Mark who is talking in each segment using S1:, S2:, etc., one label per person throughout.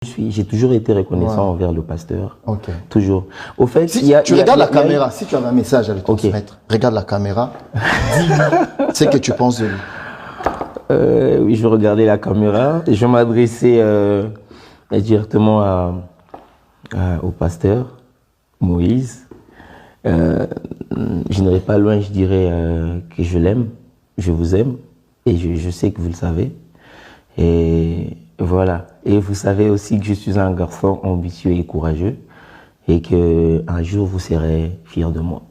S1: J'ai toujours été reconnaissant envers le pasteur.
S2: Ok.
S1: Toujours. Au fait,
S2: si tu regardes la caméra, si tu avais un message à lui transmettre, regarde la caméra, dis-lui ce que tu penses de lui.
S1: Oui, je vais regarder la caméra. Je vais m'adresser directement au pasteur Moïse. Je n'irai pas loin, je dirais que je l'aime, je vous aime, et je sais que vous le savez. Et voilà. Et vous savez aussi que je suis un garçon ambitieux et courageux, et qu'un jour vous serez fiers de moi.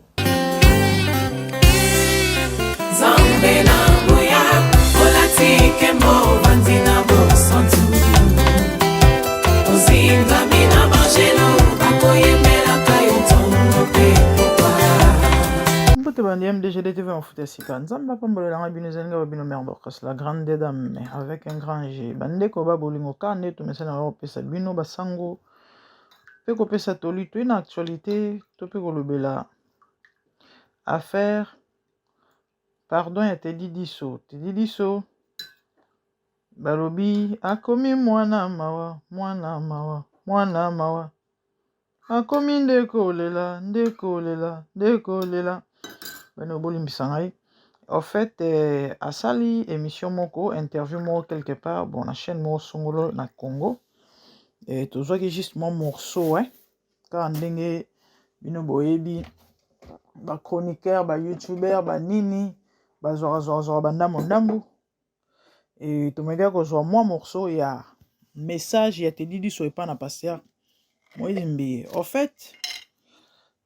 S3: MDGDTV en foot sika nzamba pambole langa bino zenga bino merdo kas la grande dame avec un grand G bande ko ba bolingo kande to mesana ba pesa bino basango pe ko pesa toli to une actualité to pe ko lobela affaire pardon ya te didiso balobi akomi mwana mawa akomi ndeko lela en fait asali émission moko interview moko quelque part bon la chaîne moko songolo na Congo et toujours que juste mon morceau quand ndenge bino boyebi ba chroniqueur ba youtubeur ba nini ba zora banda mondambu et to me dire que zo moi morceau il y a message il y a te dit sur pas na pasteur Moïse Mbi. En fait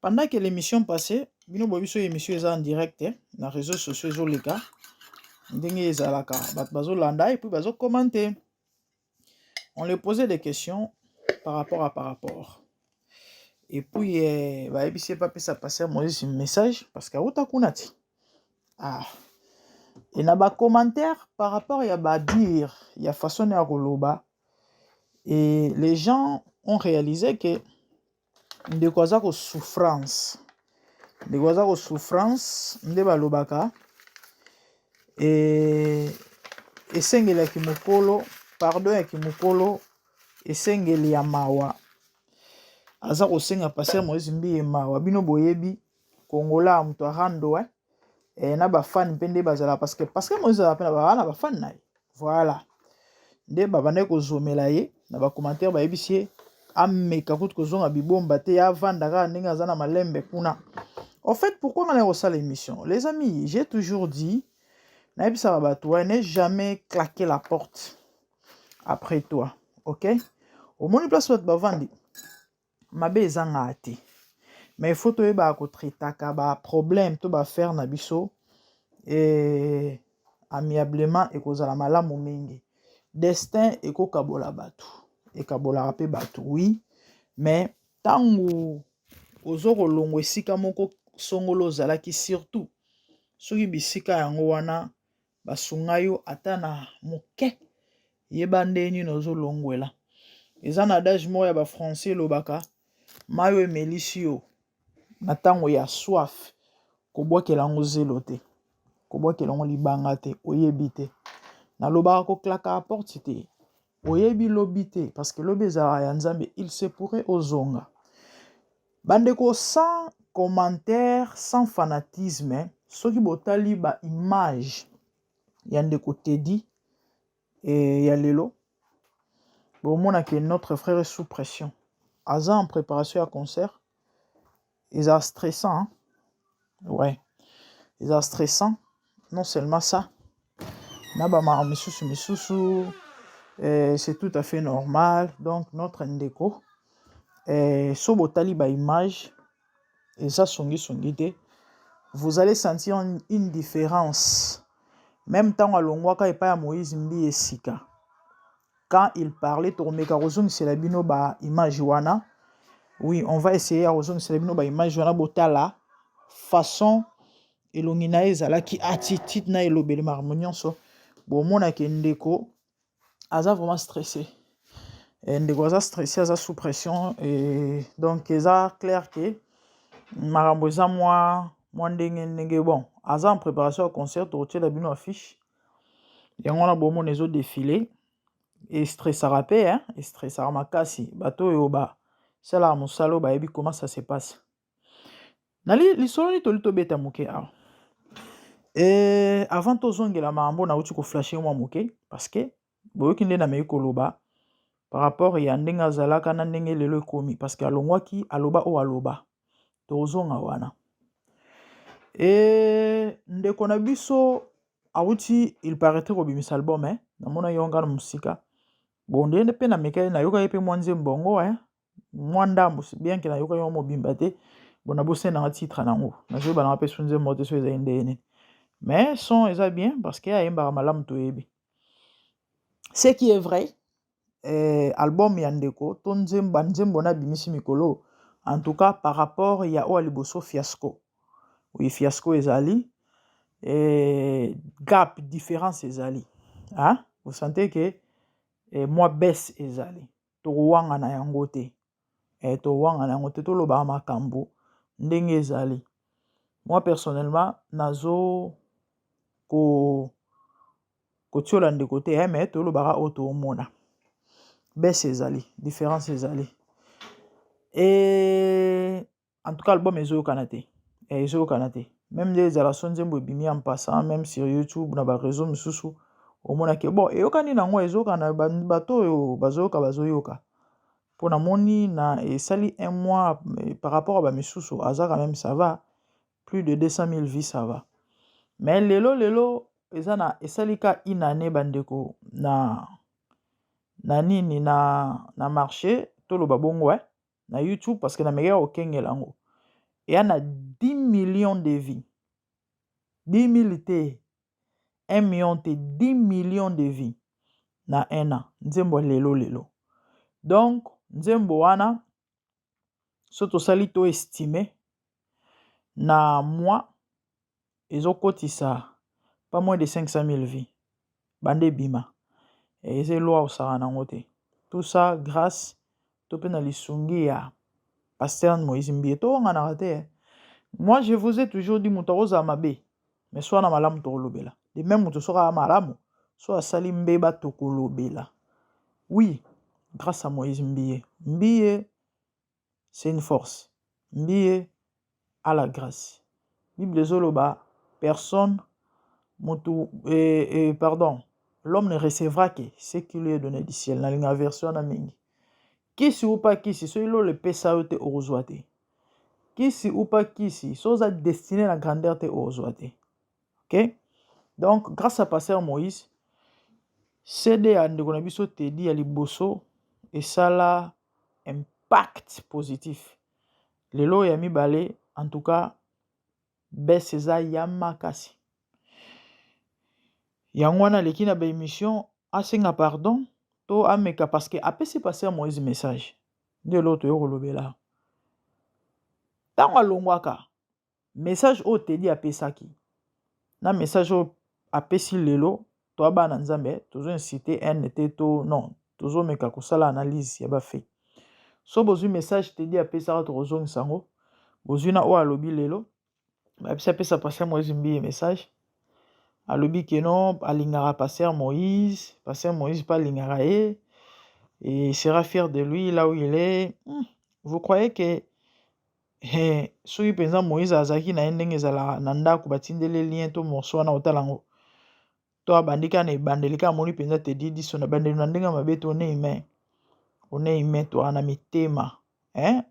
S3: pendant que l'émission passait bino boyebi so émission est en direct na réseaux sociaux zo les gars ndenge ezalaka bat bazo landa et puis bazo commenter. On lui posait des questions par rapport. Et puis, bah, il s'est pas pu ça passer un message parce que et n'a pas commentaire par rapport à bah dire, il y a façon à roloba et les gens ont réalisé que de quoi ça souffrance, de balobaka et sengela kimokolo pardon ya kimokolo et sengeli ya mawa. Aza kosenga passer Moïse Mbi mawa bino boyebi kongola muto rando na ba fan pende bazala parce que Moïse a pena ba na fan naï voilà nde baba ne ko zomela ye na ba commentaire ba yebisie ameka kutu ko zonga bibomba te ya vandaka ndinga zana malembe kuna. En fait pourquoi on a reçu l'émission les amis, j'ai toujours dit na yebisa ba toi ne jamais claquer la porte après toi, OK? Au moins place votre bavandi mabe ezanga ate mais il faut to ba ko traitaka ba problème to ba faire na biso et amiablement et kozala malamu mingi destin et ko kabola batu et kabola rapé batu oui mais tangu ozoko longo esika moko songolo zalaki surtout soki bisika yango wana basunga yo ata na moke yeba ndeni nozo longwela eza na adage moko ya ba français lobaka mayo emelisi yo na ntango ya soif kobwakela yango zelo te kobwakela yango libanga te oyebi te nalobaka koklaka porte te oyebi lobi te parce que lobi ezalaka ya nzambe il se pourrait ozonga bandeko sans commentaire sans fanatisme soki botali ba image ya ndeko Teddy et ya lelo bomona que notre frère est sous pression aza en préparation à concert ils sont stressant hein? Ouais ils sont stressant non seulement ça nabama misusu c'est tout à fait normal donc notre ndeko so botali ba image et ça songi te vous allez sentir une différence même temps alongwaka epa ya Moïse Mbi esika quand il parlait tomeka kozongi c'est la bino ba image wana. Oui, on va essayer à rejoindre Célébino ba image wana botala façon elongina ezala ki attitude na elobeli harmonion so bon mona ke ndeko aza vraiment stressé et ndeko aza stressé aza sous pression et donc eza clair que marambo eza moi ndenge bon aza en préparation au concert to la bino affiche yango na bon mona ezo défiler et stressera pe hein et stressera makasi bato oyo ba sala mosalo ba yebi comment ça se passe nali lisolo ni toli tobeta moke awa avant tozongela makambo nauti koflashe mwa moke parce que boyoki nde namei koloba par rapport ya ndenge azalaka na ndenge lelo ekomi parce que alongwaki aloba oyo aloba tozonga wana ndeko na biso awuti il paraîtrait kobimisa album namona yo nga na musika bon nde mpe na meka nayoka ye mpe mwa nzembo bongo mwa ndambo bien ke nayoka yo mobimba te bon nabosenanga titre nango nazoyeba nanga mpe so nzembo te so ezali nde nini mais son eza bien parce que ayembaka malamu toyebi ce qui est vrai album ya ndeko to nzembo na bimisi mikolo en tout cas par rapport ya oyo liboso fiasco oui fiasco ezali gap différence ezali vous sentez que moi baisse ezali towanga na yango te towanga na yango te tolobaka makambo ndenge ezali moi personnellement nazo kotiola ndeko te mais tolobaka oyo toomona baisse ezali différence ezali en tout cas album ezoyokana te ezoyokana te même nde ezala so nzembo ebimi en passant même sur YouTube na bareseau misusu omonaki bon eyokani nango ezokana bato oyo bazoyoka mpo namoni na esali un mois par rapport à bamisusu aza quand même ça va plus de 200 000 vies ça va mais lelo eza na esali ka une année bandeko na nini na marché toloba bongo na YouTube parce que na meka okengela yango eya na 10 millions de vies 10 000 te 1 million te 10 millions de vies na un an nzembo lelo donc nzembo wana so tosali to estimé na mois ezokotisa pas moins de 500 000 vies bande bima eza loi osaka nango te tout ça grâce to pe na lisungi ya Pasteur Moïse Mbie towanga te moi je vous ai toujours dit moto akozala mabe mais so na malamu tokolobela de même moto soka malamu so asali mbeba tokolobela oui grâce à Moïse Mbie c'est une force Mbie à la grâce Bible ezoloba personne pardon l'homme ne recevra que ce qui lui est donné du ciel na linga version na mingi kisi ou pas kisi so ilo le pesa yo te ozwa te kisi ou pas kisi so oza destiné na grandeur te ozwa te ok donc grâce à Pasteur Moïse CD ya ndeko na biso Teddy ya liboso esala impact positif lelo ya mibale en tout cas baisse eza ya makasi yango wana leki na baémission asenga pardon to ameka parce que apesi Pasteur Moïse message nde lo toyo kolobela ntango alongwaka message oyo Teddy apesaki na message oyo apesi lelo to abana nzambe tozo-incite te to non tozomeka kosala analyse ya bafe so bozwi message Teddy apesaka tokozongisa yango bozwi na oyo alobi lelo bapesi apesa Pasteur Moïse Mbie message alobi ke non alingaka Pasteur Moïse pas alingaka ye et il sera fier de lui là où il est vous croyez que soki mpenza Moïse azalaki na ye ndenge ezalaka na ndako batindeli lien to morso wana otala yango to abandika na ebandeli ka amoni mpenza Teddy diso na bandeli na ndenge mabe to one humain to na mitema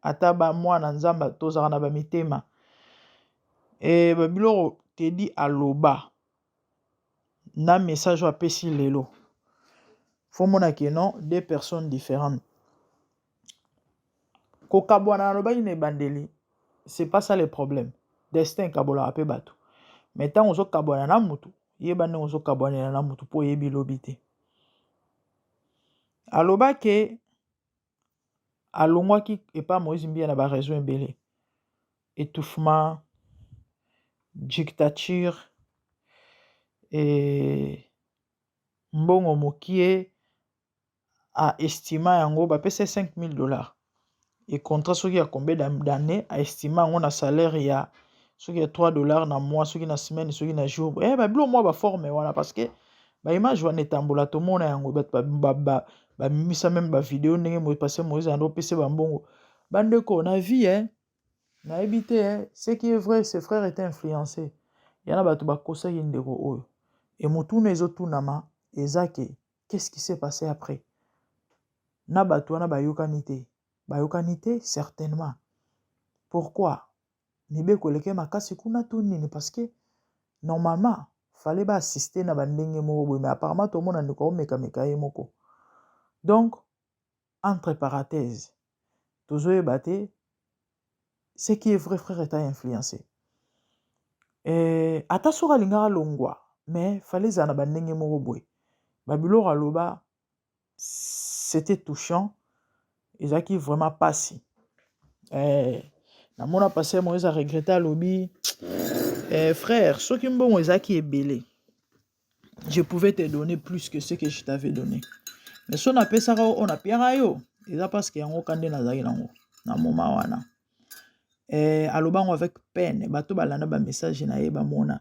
S3: ata bamwana nzambe tozalaka na bamitema babiloko Teddy aloba na message apesi lelo faut mona ke non deux personnes différentes kokabwana alobaki na ebandeli c'est pas ça le problème destin kabolaka pe bato mais ntango ozokabwana na mutu yeba ndenge ozokabwanela na mutu mpo oyebi lobi te alobaki alongwaki epa Moïse Mbie na baraison ebele étouffement dictature mbongo mokie a estima yango bapesa $5,000 et contrat soki ya combien d'années a estima yango na salaire ya soki ya $3 na mois soki na semaine soki na jour babilo mwa baforme wana parce que Ba image wana etambola tomona yango ba mimisa même ba vidéo ndenge mo passer Moïse ando pese ba mbongo. Bandeko na vie na habité ce qui est vrai ses frères étaient influencés. Yana bato bakosa ndeko oyo. Et mutuna ezotunama ezake qu'est-ce qui s'est passé après? Na bato wana bayokanité. Bayokanité certainement. Pourquoi? Nibe koleke makasi kuna to nini parce que normalement fallait ba assister na bandenge moko mais apparemment tout le monde ndeko meka moko. Donc entre parenthèses tozoyebate ce qui est vrai frère est influencé. Et ata soka lingara longwa mais fallait zana bandenge moko boy. Babilo aloba c'était touchant. Ezaki vraiment passé. Na mona passé Moïse a regretté lobby. Frère, ce qui mbongo ezaki ebele. Je pouvais te donner plus que ce que je t'avais donné. Mais si on a ça on a pierre yo. Eza parce que yango kande nazaki nango na moment wana. Alobango avec peine bato balanda ba message na yeba mona.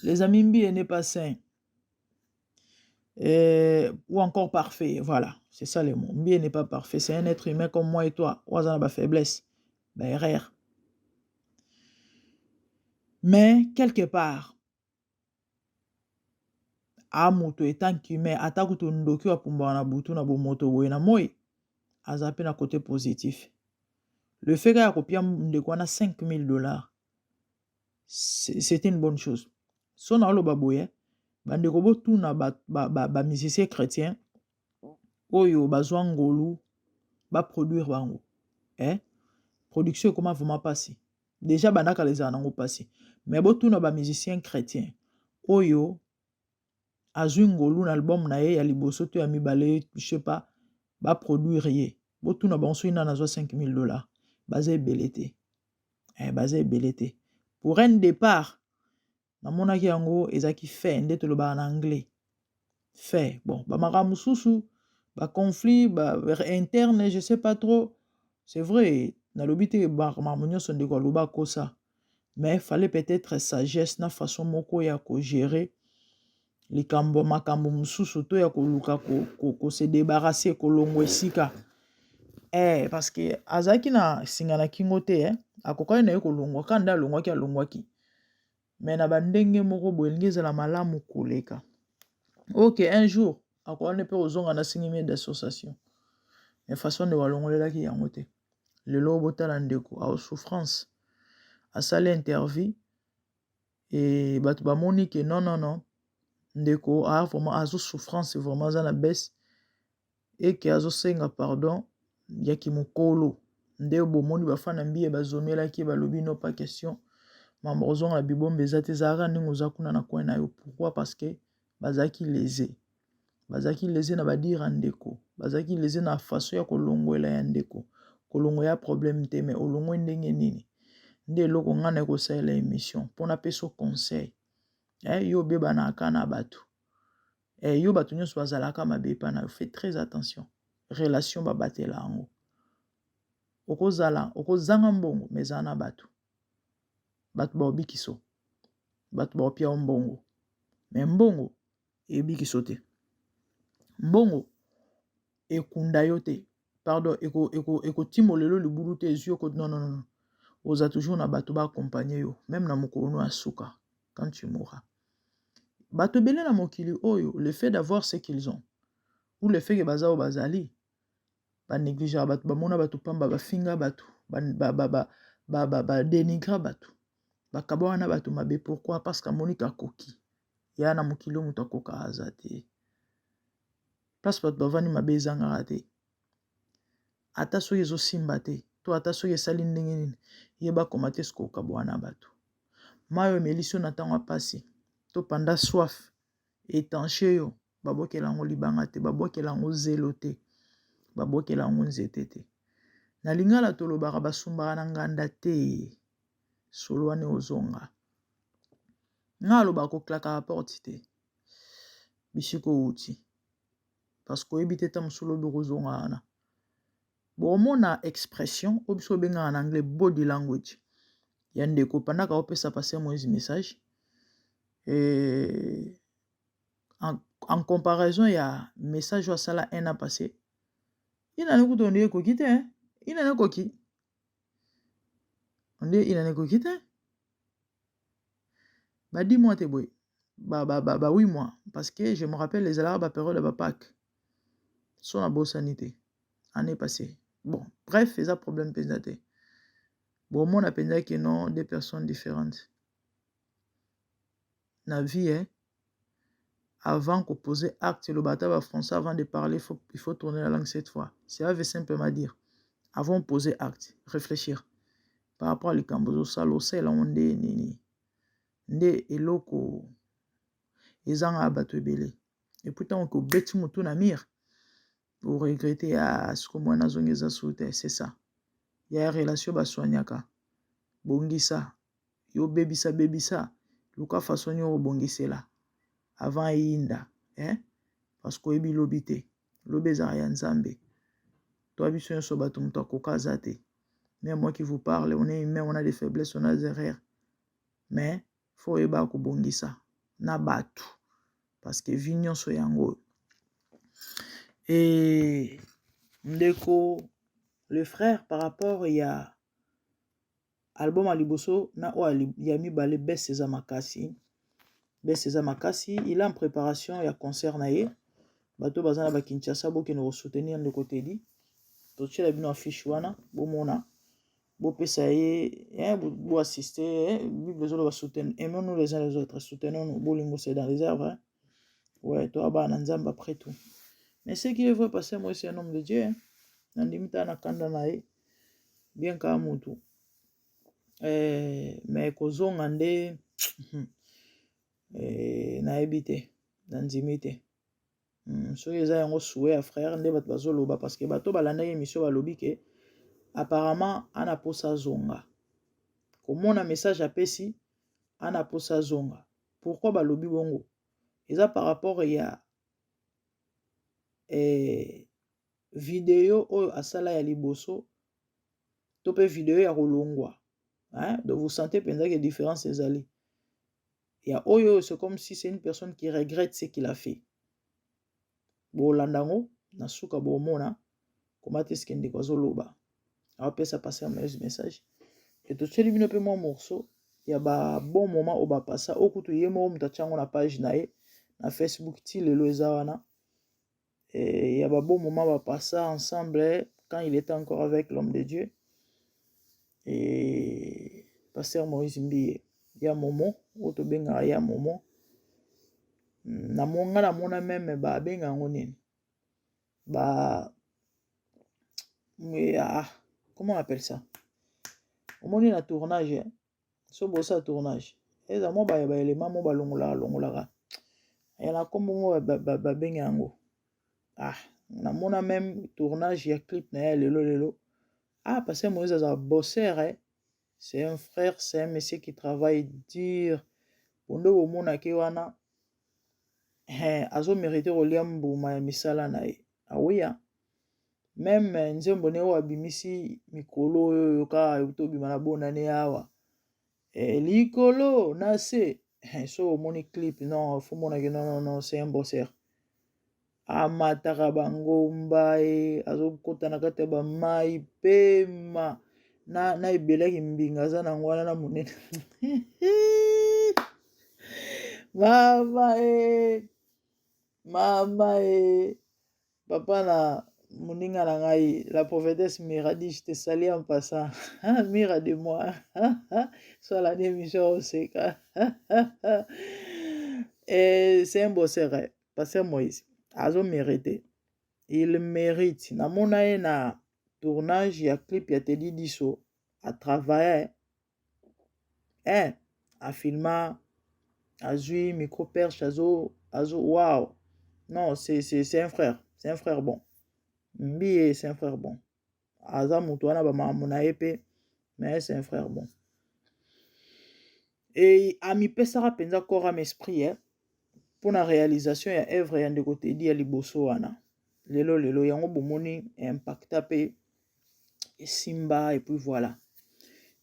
S3: Les amis mbi n'est pas sain. Ou encore parfait, voilà, c'est ça le mot. Mbi n'est pas parfait, c'est un être humain comme moi et toi. Oazana ba faiblesse, ba erreur. Mais quelque part, amoto étant qu'humain, atakuto ndoki wa pumba na butu na bomoto boye na moi, azape na côté positif. Le fait qu'il y a copié de quoi na $5,000, c'était une bonne chose. Son alo baboye, bandeko botu na ba musicien chrétien, oyo bazwa ngolu, ba produire bango. Production comment vraiment passer. Déjà banaka les anango passer. Mais botu na ba musicien chrétien, oyo azwi ngolu na album na ye ya liboso to ya mibale, je sais pas, ba produire ye. Botu na banso ina na $5,000. Basé belete. Basé belete. Pour un départ, na monaki yango ezaki fait ndete lo ba en anglais. Fait. Bon, ba maramu susu, ba conflit, ba interne, je sais pas trop. C'est vrai, na lobité ba mamunyo son de ko loba kosa. Mais fallait peut-être sagesse na façon moko ya ko gérer likambo makambo mususu to ya ko luka ko se débarrasser ko longwe sika. Parce que azaki na singana kingote akoka na ko longwa kanda longwa ki alongwaki. Mais na bandenge moko boelingeza la malamu koleka. OK, un jour akoka ne peut ozonga na singime d'association. Mais façon de walongolela ki yangote. Le lobo tala ndeko a souffrance. A sali interview et batu ba moni que non ndeko a vraiment azo souffrance vraiment za na baisse et que azo senga pardon yaki mokolo nde bomoni bafana mbiye bazomela ki balobi no pas question mambrozon la bibombe ezate zara ningo za kuna na coin na yo. Pourquoi? Parce que bazaki lésé na badira ndeko bazaki lésé na façon ya kolongwela ya ndeko kolongo ya problème te mais olongo ndenge nini nde loko ngana ko sala émission pona peso conseil yo beba na kana batu yo batu nyonso bazalaka mabepa na fait très attention relation babatela yango okozanga mbongo mezana batu baobikiso batu baopia mbongo mais mbongo ebikiso te mbongo ekunda yo te pardon eko timolelo libulu te ezio ko non oza toujours na batu ba accompagner yo même na mokolo na suka quand tu mourras. Bato belé na mokili oyo le fait d'avoir ce qu'ils ont ou le fait que bazao bazali ba négliger batu ba mona batu pamba ba finga batu ba dénigrer batu ba kabwa na batu mabe. Pourquoi? Parce que monika koki ya na mokili muto akoka azate parce que batu bavani mabe ezanga rate ata so yezo simba te to ata so yesali ndenge nini yeba komate sko kabwa na batu mayo melisio na tango pasi to panda soif étanché yo babokela ngo libanga te babokela ngo zelo te babokela ngo nzete te na lingala tolobaka basumbaka na nganda te solo wane ozonga nga loba ko klaka porte te bisiko uti parce que oyebi te ta mosolo bi kozonga wana bomona expression obiso benga en anglais body language ya ndeko pandaka opesa passer Moïse message Et en comparaison, il y a un message à ça là un an passé. Il n'en a pas donné coquille, hein? Il n'en a coquille. On dit il n'en a coquille, hein? Bah 10 mois t'es boy. Bah 8 mois. Parce que je me rappelle les alarmes à période de Pâques. Sont la bonne sanité. Année passée. Bon, bref, il y a problème pénaté. Bon, moi, on a pensé que non, des personnes différentes. Dans la vie, hein, avant qu'on pose acte, le bataille français, avant de parler, il faut tourner la langue cette fois. Ça veut simplement dire, avant de poser acte, réfléchir. Par rapport à l'écambozo, ça, l'océan, là, on est nini. Nde eloko, ezanga abato ebele. Et pourtant, on peut bêter mon tour namir. Pour regretter à ce que moi, nazongeza soute, c'est ça. Il y a une relation, soignaka. Bongisa. Yo bebisa. Luka façon yo bongisela. Avant inda. Parce que ebi lobite. Lobeza ya nzambe. Toi, biso so batum to kokazate. Mais moi qui vous parle, on est humain, on a des faiblesses, on a des erreurs. Mais, faut eba ko bongisa. Na batu. Parce que vignon so yango. Et, ndeko, le frère, par rapport, il y a album Aliboso, na o yami balé Bess César Makasi. Bess César Makasi, il est en préparation, il y a concert naé. Bato bazana ba Kinshasa bo qui nous soutenir de côté dit. To tchela bino affiche wana, bo mona. Bo pesa ye, bo assister, bible zo ba soutenir. Aimons-nous les uns les autres, soutenons-nous. Bolingo c'est dans les œuvres. Hein? Ouais, toi ba nanzamba après tout. Mais ce qui est vrai parce que moi c'est un homme de Dieu. Hein? Nandimita na kanda naé. Bien ka mutu. Mais kozonga nde nayebi te nandimi te soki eza yango souhait ya frère nde bato bazoloba parce que bato balandaki émission balobi ke apparemment ana posa zonga komona message apesi ana posa zonga pourquoi balobi bongo eza par rapport ya video oyo asala ya liboso to pe video ya kolongwa. Donc vous sentez peut-être que différence ezali. Il y a Oyo, c'est comme si c'est une personne qui regrette ce qu'il a fait. Bon, landango, nasuka bo mona, comment est-ce qu'il y a zoloba. Après ça passer un message. Et tout celui qui moi morceau, il y a un bon moment où va passer. Au coup tu y es moi, on t'a na page nae, na Facebook ti le loezawana. Et il y a un bon moment où va passer ensemble quand il était encore avec l'homme de Dieu. Et pasteur Moïse Mbiye. Ya momo oto benga ya momo na monga na mona même ba benga ngonene ba comment on appelle ça omoni na tournage so bossa tournage eza mo ba élément mo ba longola ya na kombo ba benga ngo na mona même tournage ya clip na ya lelo parce que Moïse a bosseur c'est un frère, c'est un monsieur qui travaille dur. Pondo bomona ke wana azo mériter oliam buma misala nae. Oui hein. Même nzembo ne wa bimisi mikolo oyo ka utobi mana bonane awa. Likolo na se so moni clip non faut mona ke non c'est un bosseur. Amataka bangomba azo kota na kati ba mai pema. Na ebelaki mbinga za na ngwana na monene mama papa na moninga na ngai la prophétesse Mira dit je te salue en passant Mira de moi soit la émission au seka et c'est un bosseur parce que Moïse azo mérité il mérite na mona na tournage ya clip ya Teddy Diso à travailler à filmer à jouer micro perche azo wow non c'est un frère bon Mbiye c'est un frère bon aza mutu wana ba mamuna épée mais c'est un frère bon et ami pesara penza corps am esprit pour la réalisation ya œuvre ya ndeko Teddy ya liboso wana lelo yango bomoni impacta pe et Simba et puis voilà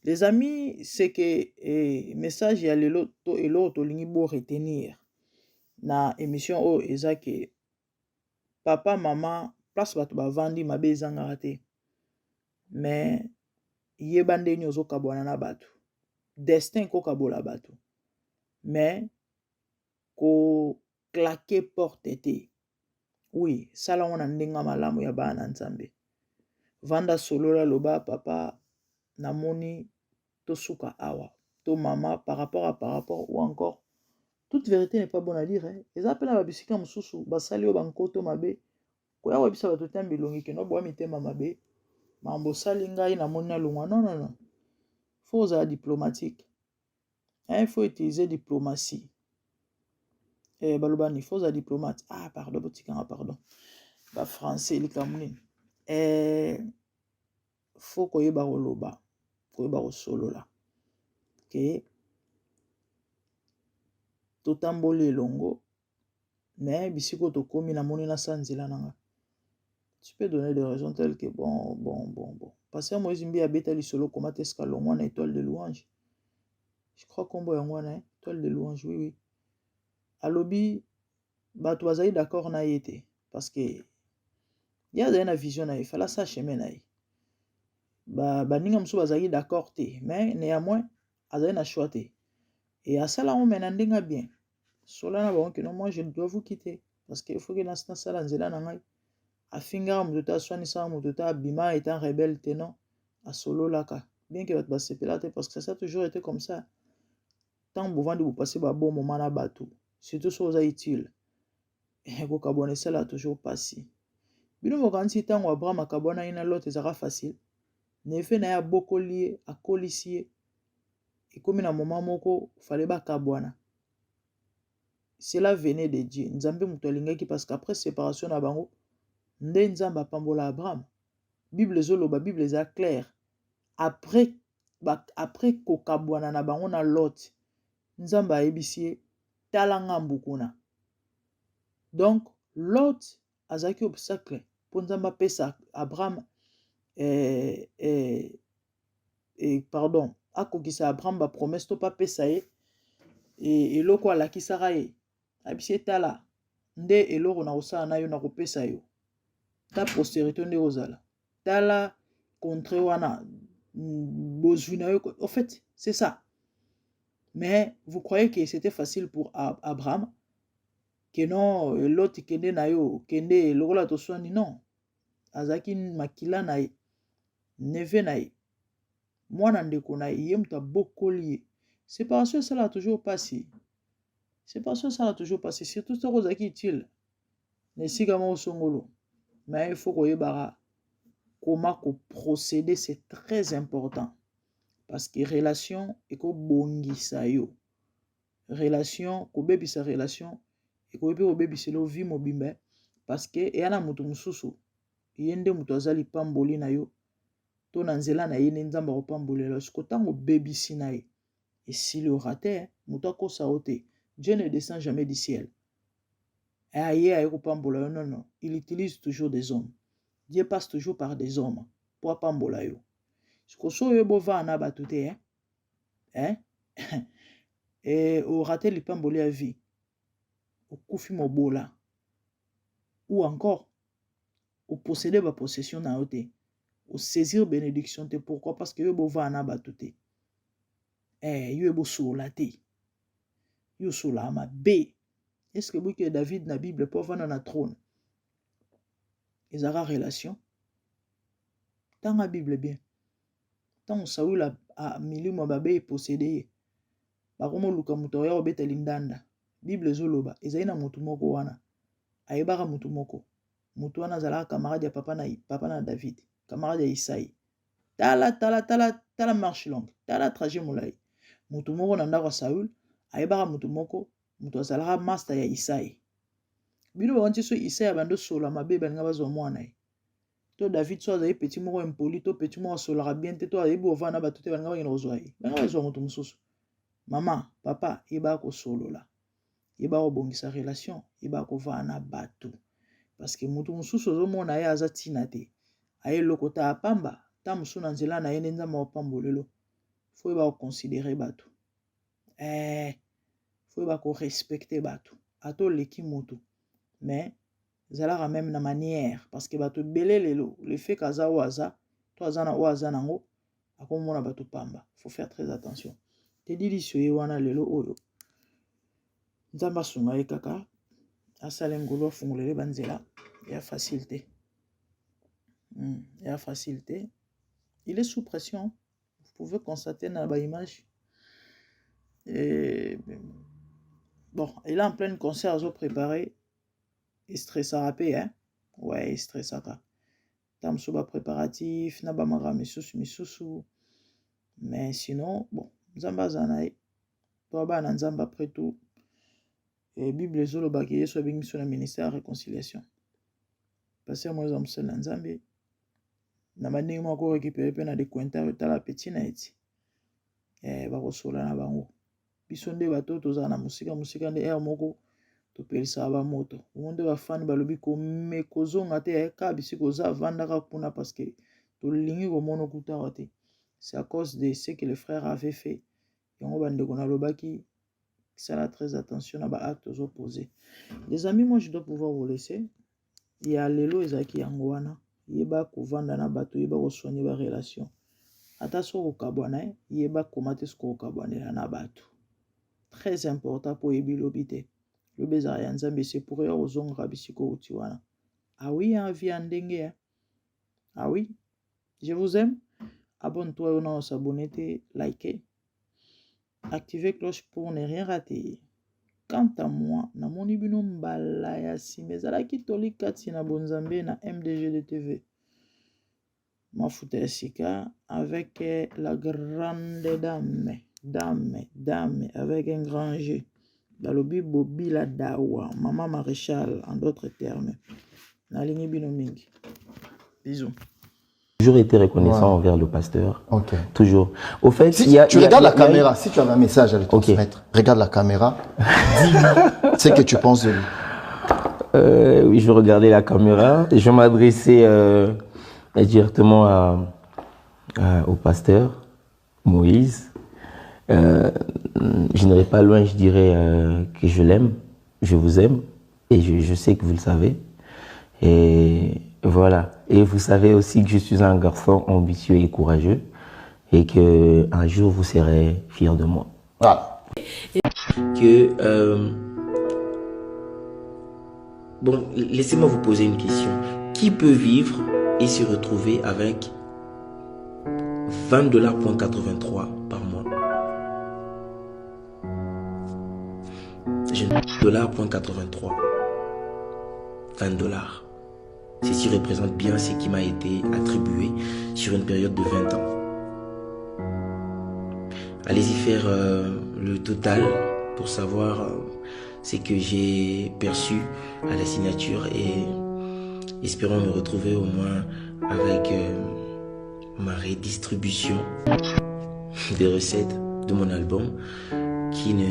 S3: Les amis, c'est que message ya lelo to elo to lingi bo retenir na émission o eza que papa mama place bato bavandi mabe ezangaka te mais yeba ndenge ozokabwana na bato destin kokabola bato mais ko claquer porte te oui sala ngo na ndenge malamu ya bana nzambe vanda solola loba papa namoni tosuka awa to mama par rapport ou encore toute vérité n'est pas bonne à dire eza mpe na babisika mosusu basali oyo bankoto mabe koya koyebisa bato te bilongi keno boya mitema mabe mambo osali ngai namoni nalongwa non faut ozala diplomatique il faut utiliser diplomatie balobani faut ozala diplomate pardon botikanga pardon bafrançais likambo nini faut koyeba koloba koyeba kosolola ke totamboli elongo mais bisiko tokomi namoni nasa nzela nanga tu peux donner des raisons telles que bon Pasteur Moïse Mbi abeta lisolo comment est-ce que l'on a étoile de louange je crois qu'on voit une étoile de louange oui alobi bato bazali d'accord na yete parce que ya na vision na fala sa chemin na baninga mosusu bazali d'accord te mais néanmoins azali na choix te et asala on mena ndenga bien sola na bango que non moi je dois vous quitter parce que il faut que na sala nzela na ngai afinga moto ta swanisa moto ta bima étant rebelle te non a solo laka bien que bato basepela te parce que ça a toujours été comme ça tant bovandi vous passer ba bon moment na bato surtout so za utile ko kabona sala toujours passi bino mokanisi tango Abraham akabona ina lot ezaka facile nefe na ya bokoli akolisi ekomi na moment moko fallait ba kabwana cela venait de Dieu nzambe muto alingaki parce qu'après séparation na bango nde nzambe apambola Abraham bible zoloba bible eza claire après kokabwana na bango na lot nzambe ayebisi tala ngambu kuna donc lot azaki obstacle pour nzambe apesa Abraham pardon akokisa Abraham ba promesse to pa pesa ye eloko alakisaka ye abisi tala nde eloko na kosala na yo na kopesa yo ta postérité nde ozala tala contre wana bozwi na yo en fait c'est ça mais vous croyez que c'était facile pour Abraham que non l'autre kende na yo kende lokola toswani non azaki makila na ye neve na ye mwana ndeko na ye muta bokoli séparation ça l'a toujours passé séparation ça l'a toujours passé surtout ça ozaki utile nesika mo songolo mais il faut koyebara comment procéder c'est très important parce que relation eko bongisa yo relation kobebisa relation ekoyebi kobebiselo vie mobimba parce que eyana mutu mususu yende mutu azali pamboli na yo to na nzela na ye nde nzambe akopambolela siko ntango obebisi na ye esili ora te mutu akosa yo te Dieu ne descend jamais du ciel aye aye kopambola yo non il utilise toujours des hommes Dieu passe toujours par des hommes pour apambola yo siko so oyo bovaa na bato te ora te lipamboli ya vie okufi mobola ou encore au posséder ba possession na yo te au saisir bénédiction te pourquoi parce que yo bova na bato te yo ebo sola te yo sola ma be est-ce que buke David na Bible pour vana na trône ezara relation tanga Bible bien tant Saoul a milimo babe posséder bakomo luka muto ya obeta lindanda Bible zoloba ezali na mutu moko wana ayebaka mutu moko mutu wana azalaka camarade ya papa na David camarade ya Isaïe tala marche longue tala trajet molai mutu moko na ndako Saoul ayebaka mutu moko mutu azalaka master ya Isaïe bino bawanti so Isaïe bando sola mabe balinga bazwa mwana ye to David so azali petit moko impoli to petit moko solaka bien te to ayebi ovana bato te balinga bakina kozwa ye balinga bazwa mutu mosusu mama papa yeba kosolola yeba kobongisa relation yeba kovaa na bato parce que mutu mosusu ozomona ye aza ntina te aye lokota apamba ta mosusu na nzela na ye nde nzambe apambolelo faut ba considérer bato. Faut ba ko respecter bato. Ato leki moto. Mais zala même na manière parce que bato belé lelo, le fait kaza waza, to azana waza nango, akomona bato pamba. Faut faire très attention. Te dili soye wana lelo oyo. Nzamba sunga ye kaka, asale ngolo fungolele banzela, ya facilité. Ya facilité. Il est sous pression. Vous pouvez constater dans la image. Et bon, il est en pleine concert, ils ont préparé. Il stressera pas, hein? Ouais, il stressera. Tam soba préparatif, nabamara misusu. Mais sinon, bon, Nzamba zanaï. Toi, bah, Nzamba après tout. Et Bible zolo bakiye so bingi sur le ministère de réconciliation. Parce que moi, j'aime ça Nzambe. Na mandingi moko récupérer pe na de commentaires ta la petit na eti. Ba kosola na bango. Biso nde bato toza na musika nde air moko to pelisa ba moto. Monde ba fan balobi ko me kozonga te ka bisi koza vandaka kuna parce que to lingi ko mono kuta wate. C'est à cause de ce que le frère avait fait. Yango bande ko na lobaki ça là très attention à ba actes opposés. Les amis, moi je dois pouvoir vous laisser. Il y a lelo ezaki yango wana. Yeba kovanda na bato yeba ko soigner ba relation. Ata so ko kabwana yeba komate ko kabwana na bato. Très important pour yebi lobité. Le bezaya nzambe c'est pour yo ozonga bisiko utiwana. Ah oui, hein, vie ndenge. Ah oui. Je vous aime. Abonne-toi ou non, s'abonner, liker. Activez cloche pour ne rien rater. Quant à moi, na moni bino mbala ya simezala kitoli kati na bonzambe na MDG de TV. Mafuta ya sika avec la grande dame avec un grand G. Balobi Bobila Dawa, maman maréchal en d'autres termes. Na lingi bino mingi. Bisous.
S1: Toujours été reconnaissant envers le pasteur.
S2: Ok.
S1: Toujours. Au fait,
S2: si tu regardes la caméra, si tu avais un message à lui transmettre, regarde la caméra, dis-lui ce que tu penses de lui.
S1: Oui, je vais regarder la caméra. Je vais m'adresser directement au pasteur Moïse. Je n'irai pas loin, je dirais que je l'aime, je vous aime, et je sais que vous le savez. Et voilà. Et vous savez aussi que je suis un garçon ambitieux et courageux, et que un jour vous serez fiers de moi.
S2: Voilà.
S1: Bon, laissez-moi vous poser une question. Qui peut vivre et se retrouver avec $20.83 par mois? $20.83. $20. Ceci représente bien ce qui m'a été attribué sur une période de 20 ans. Allez-y faire le total pour savoir ce que j'ai perçu à la signature et espérons me retrouver au moins avec ma redistribution des recettes de mon album qui ne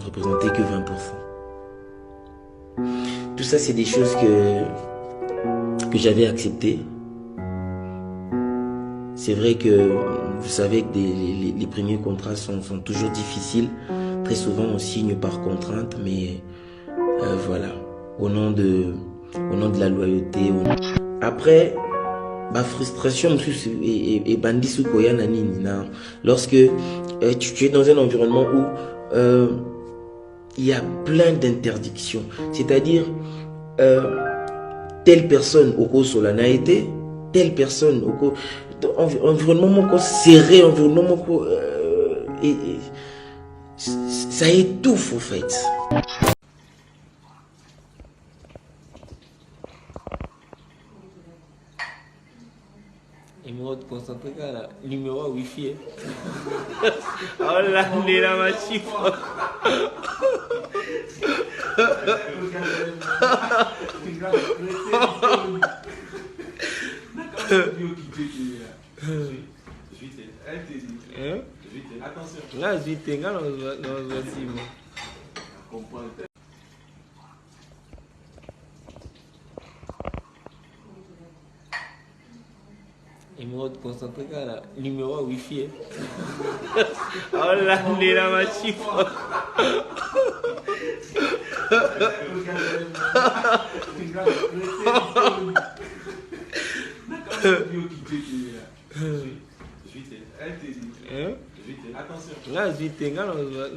S1: représentait que 20%. Tout ça, c'est des choses que j'avais acceptées. C'est vrai que vous savez que les premiers contrats sont toujours difficiles. Très souvent, on signe par contrainte, mais voilà, au nom de la loyauté. Après, ma frustration est bandit sous koyana nini. Lorsque tu es dans un environnement où il y a plein d'interdictions, c'est-à-dire telle personne au cours solanaïté, telle personne au cours environnement serré, environnement et ça étouffe en fait. Numéro de concentré là, numéro wifi. Oh là, on est là ma chiffre. Attention. Là, je vais dans Numéro de concentré, là. Numéro Wi-Fi. Oh là, il est là, ma chiffre. Attention. Là, je vais t'aider dans le